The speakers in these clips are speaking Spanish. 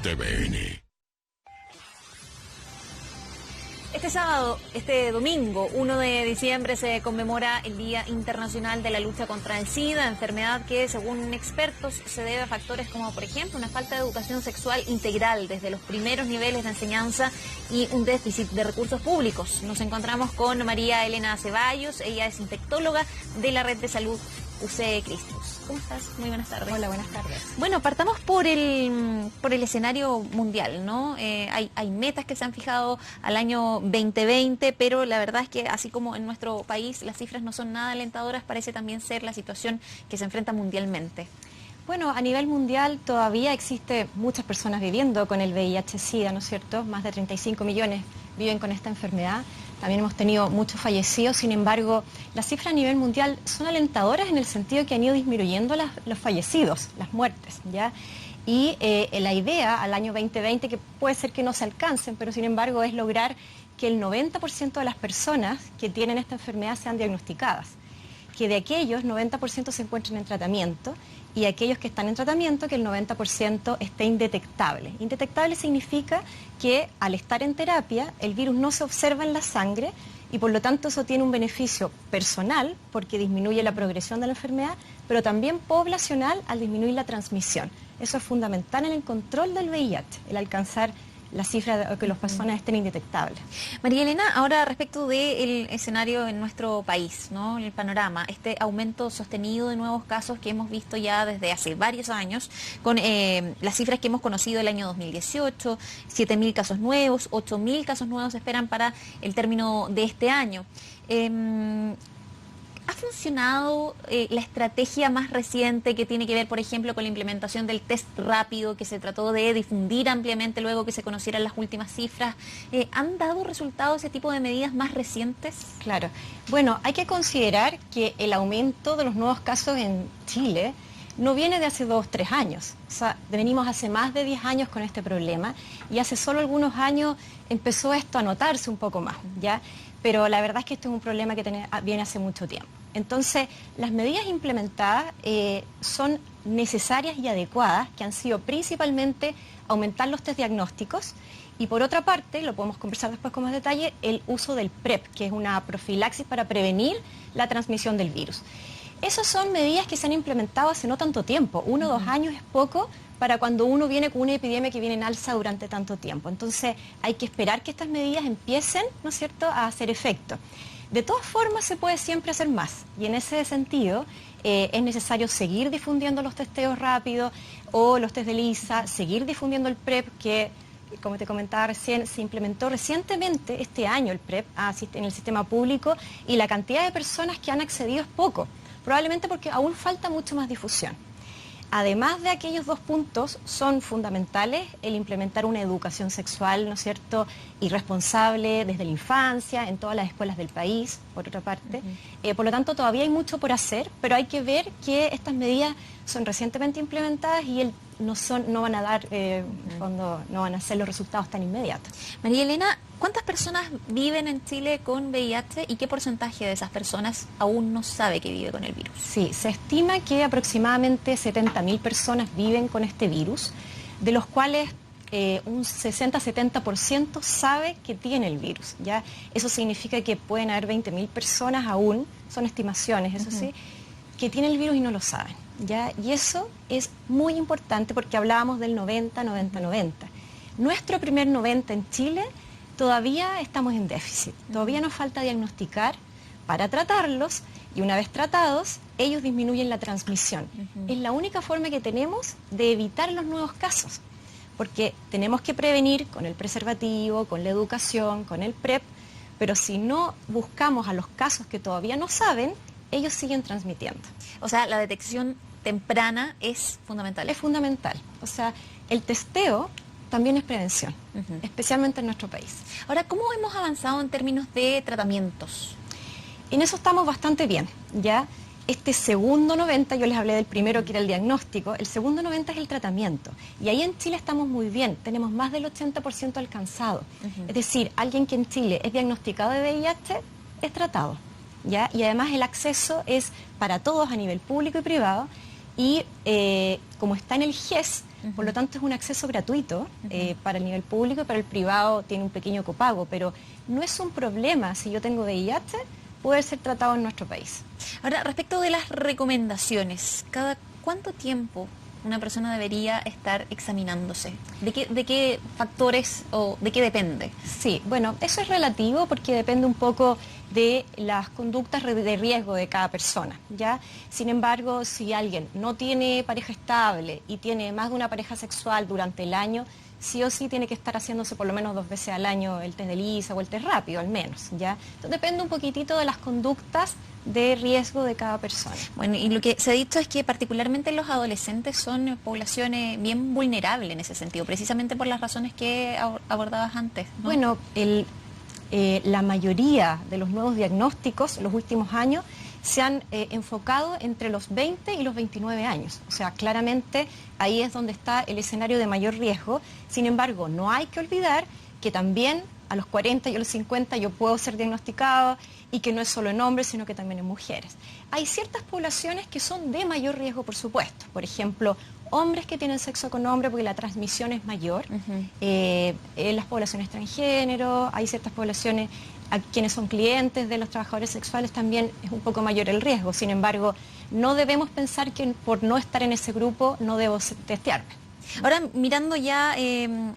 TVN. Este domingo, 1 de diciembre, se conmemora el Día Internacional de la Lucha contra el SIDA, enfermedad que, según expertos, se debe a factores como, por ejemplo, una falta de educación sexual integral desde los primeros niveles de enseñanza y un déficit de recursos públicos. Nos encontramos con María Elena Ceballos, ella es infectóloga de la Red de Salud UC Cristos. ¿Cómo estás? Muy buenas tardes. Hola, buenas tardes. Bueno, partamos por el escenario mundial, ¿no? Hay metas que se han fijado al año 2020, pero la verdad es que así como en nuestro país las cifras no son nada alentadoras, parece también ser la situación que se enfrenta mundialmente. Bueno, a nivel mundial todavía existe muchas personas viviendo con el VIH-Sida, ¿no es cierto? Más de 35 millones viven con esta enfermedad. También hemos tenido muchos fallecidos, sin embargo, las cifras a nivel mundial son alentadoras en el sentido que han ido disminuyendo los fallecidos, las muertes, ¿ya? Y la idea al año 2020, que puede ser que no se alcancen, pero sin embargo es lograr que el 90% de las personas que tienen esta enfermedad sean diagnosticadas, que de aquellos 90% se encuentren en tratamiento y aquellos que están en tratamiento que el 90% esté indetectable. Indetectable significa que al estar en terapia el virus no se observa en la sangre y por lo tanto eso tiene un beneficio personal porque disminuye la progresión de la enfermedad, pero también poblacional al disminuir la transmisión. Eso es fundamental en el control del VIH, el alcanzar la cifra de que las personas estén indetectables. María Elena, ahora respecto del escenario en nuestro país, ¿no? El panorama, este aumento sostenido de nuevos casos que hemos visto ya desde hace varios años, con las cifras que hemos conocido el año 2018, 7.000 casos nuevos, 8.000 casos nuevos se esperan para el término de este año. ¿Ha funcionado la estrategia más reciente que tiene que ver, por ejemplo, con la implementación del test rápido que se trató de difundir ampliamente luego que se conocieran las últimas cifras? ¿Han dado resultados ese tipo de medidas más recientes? Claro. Bueno, hay que considerar que el aumento de los nuevos casos en Chile no viene de hace 2 o 3 años. O sea, venimos hace más de 10 años con este problema y hace solo algunos años empezó esto a notarse un poco más, ¿ya? Pero la verdad es que esto es un problema que viene hace mucho tiempo. Entonces, las medidas implementadas son necesarias y adecuadas, que han sido principalmente aumentar los test diagnósticos y por otra parte, lo podemos conversar después con más detalle, el uso del PrEP, que es una profilaxis para prevenir la transmisión del virus. Esas son medidas que se han implementado hace no tanto tiempo, 1 o 2 años es poco para cuando uno viene con una epidemia que viene en alza durante tanto tiempo. Entonces hay que esperar que estas medidas empiecen, ¿no es cierto?, a hacer efecto. De todas formas se puede siempre hacer más y en ese sentido es necesario seguir difundiendo los testeos rápidos o los test de ELISA, seguir difundiendo el PrEP que, como te comentaba recién, se implementó recientemente este año el PrEP en el sistema público y la cantidad de personas que han accedido es poco, probablemente porque aún falta mucho más difusión. Además de aquellos 2 puntos, son fundamentales el implementar una educación sexual, ¿no es cierto?, irresponsable desde la infancia, en todas las escuelas del país, por otra parte. Por lo tanto, todavía hay mucho por hacer, pero hay que ver que estas medidas son recientemente implementadas y no van a dar, no van a ser los resultados tan inmediatos. María Elena, ¿cuántas personas viven en Chile con VIH y qué porcentaje de esas personas aún no sabe que vive con el virus? Sí, se estima que aproximadamente 70.000 personas viven con este virus, de los cuales un 60-70% sabe que tiene el virus, ¿ya? Eso significa que pueden haber 20.000 personas aún, son estimaciones, eso sí, que tienen el virus y no lo saben, ¿ya? Y eso es muy importante porque hablábamos del 90-90-90. Nuestro primer 90 en Chile todavía estamos en déficit, todavía nos falta diagnosticar para tratarlos y una vez tratados, ellos disminuyen la transmisión. Es la única forma que tenemos de evitar los nuevos casos, porque tenemos que prevenir con el preservativo, con la educación, con el PrEP, pero si no buscamos a los casos que todavía no saben, ellos siguen transmitiendo. O sea, la detección temprana es fundamental. Es fundamental. O sea, el testeo también es prevención, especialmente en nuestro país. Ahora, ¿cómo hemos avanzado en términos de tratamientos? En eso estamos bastante bien, ¿ya? Este segundo 90, yo les hablé del primero que era el diagnóstico, el segundo 90 es el tratamiento. Y ahí en Chile estamos muy bien, tenemos más del 80% alcanzado. Es decir, alguien que en Chile es diagnosticado de VIH es tratado, ¿ya? Y además el acceso es para todos a nivel público y privado y como está en el GES, por lo tanto es un acceso gratuito para el nivel público y para el privado tiene un pequeño copago, pero no es un problema si yo tengo VIH poder ser tratado en nuestro país. Ahora, respecto de las recomendaciones, ¿cada cuánto tiempo una persona debería estar examinándose? ¿De qué factores o de qué depende? Sí, bueno, eso es relativo porque depende un poco de las conductas de riesgo de cada persona, ¿ya? Sin embargo, si alguien no tiene pareja estable y tiene más de una pareja sexual durante el año, sí o sí tiene que estar haciéndose por lo menos 2 veces al año el test de ELISA o el test rápido, al menos, ¿ya? Entonces depende un poquitito de las conductas de riesgo de cada persona. Bueno, y lo que se ha dicho es que particularmente los adolescentes son poblaciones bien vulnerables en ese sentido, precisamente por las razones que abordabas antes, ¿no? Bueno, la mayoría de los nuevos diagnósticos en los últimos años se han enfocado entre los 20 y los 29 años. O sea, claramente ahí es donde está el escenario de mayor riesgo. Sin embargo, no hay que olvidar que también a los 40 y a los 50 yo puedo ser diagnosticado y que no es solo en hombres, sino que también en mujeres. Hay ciertas poblaciones que son de mayor riesgo, por supuesto. Por ejemplo, hombres que tienen sexo con hombres porque la transmisión es mayor. En las poblaciones transgénero, hay ciertas poblaciones a quienes son clientes de los trabajadores sexuales también es un poco mayor el riesgo. Sin embargo, no debemos pensar que por no estar en ese grupo no debo testearme. Ahora, mirando ya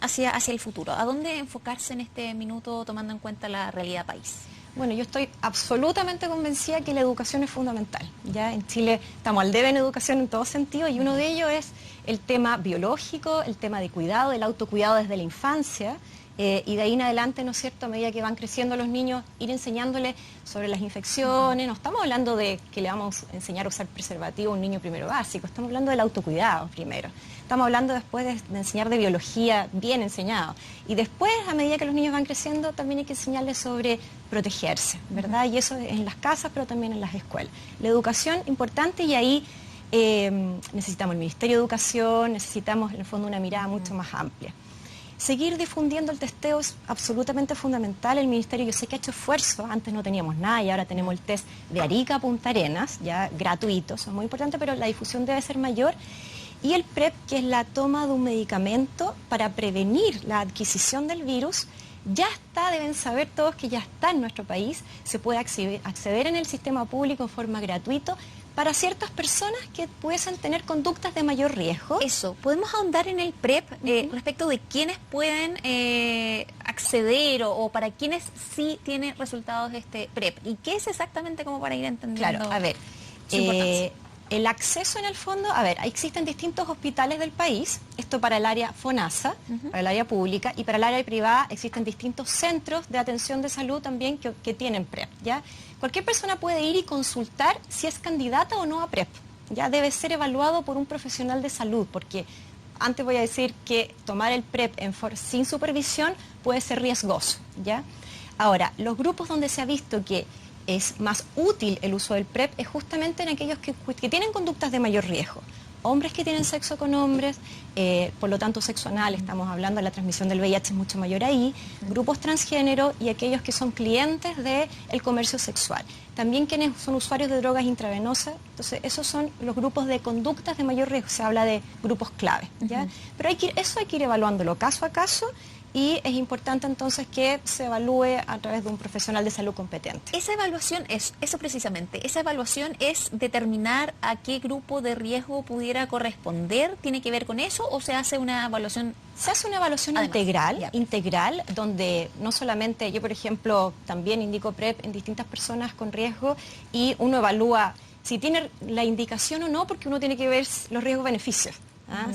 hacia el futuro, ¿a dónde enfocarse en este minuto tomando en cuenta la realidad país? Bueno, yo estoy absolutamente convencida que la educación es fundamental. Ya en Chile estamos al debe en educación en todo sentido y uno de ellos es el tema biológico, el tema de cuidado, del autocuidado desde la infancia. Y de ahí en adelante, ¿no es cierto?, a medida que van creciendo los niños, ir enseñándoles sobre las infecciones. No estamos hablando de que le vamos a enseñar a usar preservativo a un niño primero básico, estamos hablando del autocuidado primero. Estamos hablando después de enseñar de biología bien enseñado. Y después, a medida que los niños van creciendo, también hay que enseñarles sobre protegerse, ¿verdad? Y eso en las casas, pero también en las escuelas. La educación importante y ahí necesitamos el Ministerio de Educación, necesitamos en el fondo una mirada mucho más amplia. Seguir difundiendo el testeo es absolutamente fundamental. El Ministerio, yo sé que ha hecho esfuerzo, antes no teníamos nada y ahora tenemos el test de Arica a Punta Arenas, ya gratuito, eso es muy importante, pero la difusión debe ser mayor. Y el PrEP, que es la toma de un medicamento para prevenir la adquisición del virus, ya está, deben saber todos que ya está en nuestro país, se puede acceder en el sistema público en forma gratuita para ciertas personas que pudiesen tener conductas de mayor riesgo. Eso, ¿podemos ahondar en el PrEP respecto de quiénes pueden acceder o para quienes sí tiene resultados este PrEP? ¿Y qué es exactamente como para ir entendiendo? Claro, a ver, el acceso en el fondo, a ver, existen distintos hospitales del país, esto para el área FONASA, para el área pública, y para el área privada existen distintos centros de atención de salud también que tienen PrEP, ¿ya? Cualquier persona puede ir y consultar si es candidata o no a PrEP, ya debe ser evaluado por un profesional de salud, porque antes voy a decir que tomar el PrEP sin supervisión puede ser riesgoso, ¿ya? Ahora, los grupos donde se ha visto que es más útil el uso del PrEP es justamente en aquellos que tienen conductas de mayor riesgo. Hombres que tienen sexo con hombres, por lo tanto sexo anal, estamos hablando de la transmisión del VIH es mucho mayor ahí, grupos transgénero y aquellos que son clientes del comercio sexual. También quienes son usuarios de drogas intravenosas, entonces esos son los grupos de conductas de mayor riesgo, se habla de grupos clave, ¿ya? Pero eso hay que ir evaluándolo caso a caso. Y es importante entonces que se evalúe a través de un profesional de salud competente. Esa evaluación es, eso precisamente, esa evaluación es determinar a qué grupo de riesgo pudiera corresponder, ¿tiene que ver con eso o se hace una evaluación? Se hace una evaluación integral, donde no solamente, yo por ejemplo también indico PrEP en distintas personas con riesgo y uno evalúa si tiene la indicación o no, porque uno tiene que ver los riesgos-beneficios.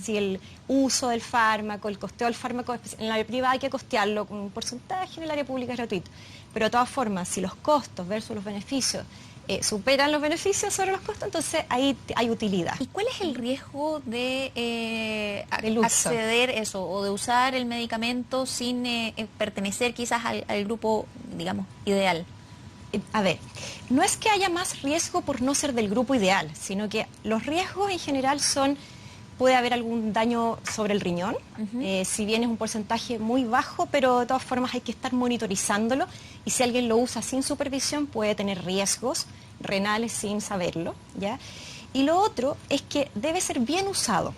Si el uso del fármaco, el costeo del fármaco, en la área privada hay que costearlo con un porcentaje, en el área pública es gratuito. Pero de todas formas, si los costos versus los beneficios superan los beneficios sobre los costos, entonces ahí hay utilidad. ¿Y cuál es el riesgo de acceder eso o de usar el medicamento sin pertenecer quizás al grupo, digamos, ideal? A ver, no es que haya más riesgo por no ser del grupo ideal, sino que los riesgos en general puede haber algún daño sobre el riñón, si bien es un porcentaje muy bajo, pero de todas formas hay que estar monitorizándolo y si alguien lo usa sin supervisión puede tener riesgos renales sin saberlo, ¿ya? Y lo otro es que debe ser bien usado.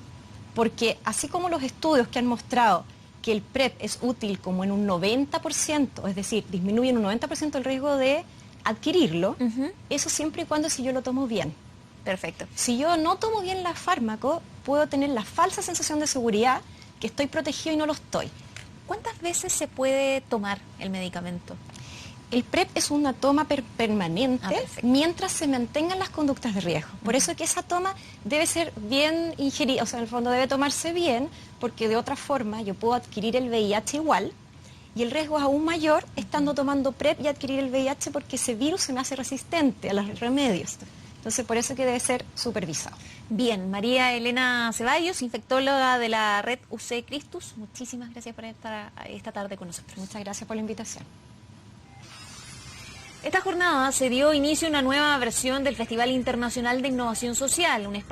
porque así como los estudios que han mostrado que el PrEP es útil como en un 90%, es decir, disminuye en un 90% el riesgo de adquirirlo, eso siempre y cuando si yo lo tomo bien. Perfecto. Si yo no tomo bien el fármaco, puedo tener la falsa sensación de seguridad que estoy protegido y no lo estoy. ¿Cuántas veces se puede tomar el medicamento? El PrEP es una toma permanente mientras se mantengan las conductas de riesgo. Por eso es que esa toma debe ser bien ingerida, o sea, en el fondo debe tomarse bien, porque de otra forma yo puedo adquirir el VIH igual, y el riesgo es aún mayor estando tomando PrEP y adquirir el VIH porque ese virus se me hace resistente a los remedios. Entonces, por eso que debe ser supervisado. Bien, María Elena Ceballos, infectóloga de la red UC Cristus, muchísimas gracias por estar esta tarde con nosotros. Muchas gracias por la invitación. Esta jornada se dio inicio a una nueva versión del Festival Internacional de Innovación Social, un espacio